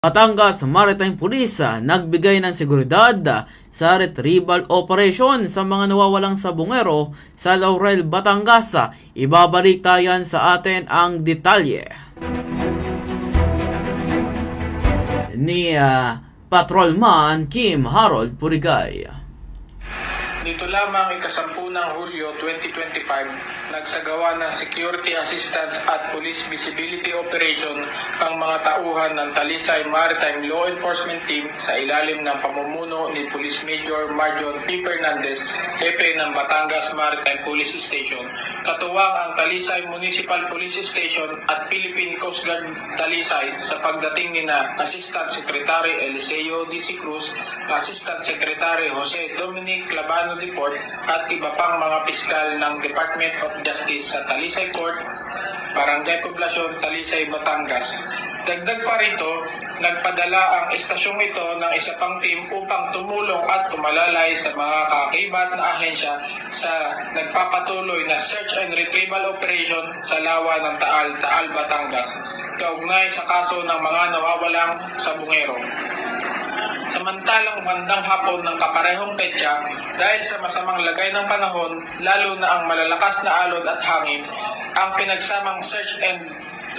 Batangas Maritime Police nagbigay ng seguridad sa retrieval operation sa mga nawawalang sabungero sa Laurel, Batangas. Ibabalik tayan sa atin ang detalye ni Patrolman Kim Harold Purigay. Dito lamang ika-10 ng Hulyo 2025, nagsagawa ng security assistance at police visibility operation ang mga tauhan ng Talisay Maritime Law Enforcement Team sa ilalim ng pamumuno ni Police Major Marjon P. Fernandez, Hepe ng Batangas Maritime Police Station. Katuwang ang Talisay Municipal Police Station at Philippine Coast Guard Talisay sa pagdating ni na Assistant Secretary Eliseo D.C. Cruz, Assistant Secretary Jose Dominic Labano Deport at iba pang mga piskal ng Department of Justice sa Talisay Court, Barangay Poblasyon, Talisay, Batangas. Dagdag pa rito, nagpadala ang estasyong ito ng isa pang team upang tumulong at umalalay sa mga kaakibat na ahensya sa nagpapatuloy na search and retrieval operation sa lawa ng Taal, Batangas, kaugnay sa kaso ng mga nawawalang sabungero. Samantalang bandang hapon ng kaparehong petsa, dahil sa masamang lagay ng panahon, lalo na ang malalakas na alon at hangin, ang pinagsamang search and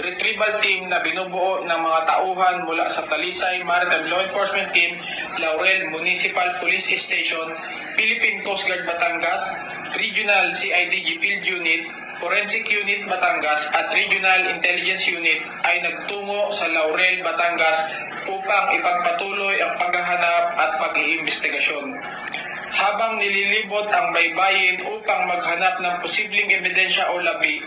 retrieval team na binubuo ng mga tauhan mula sa Talisay Maritime Law Enforcement Team, Laurel Municipal Police Station, Philippine Coast Guard Batangas, Regional CIDG Field Unit, Forensic Unit Batangas at Regional Intelligence Unit ay nagtungo sa Laurel, Batangas upang ipagpatuloy ang paghahanap at pag-iimbestigasyon. Habang nililibot ang baybayin upang maghanap ng posibleng ebidensya o labi,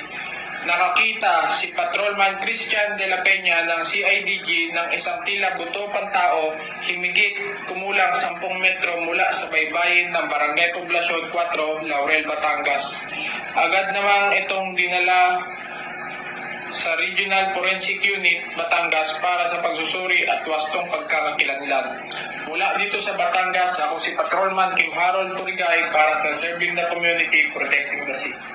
nakakita si Patrolman Christian de la Peña ng CIDG ng isang tila buto pantao himigit kumulang 10 metro mula sa baybayin ng Barangay Poblasyon 4, Laurel, Batangas. Agad namang itong dinala sa Regional Forensic Unit Batangas para sa pagsusuri at wastong pagkakakilanlan. Mula dito sa Batangas, ako si Patrolman Kim Harold Purigay para sa Serving the Community, Protecting the Sea.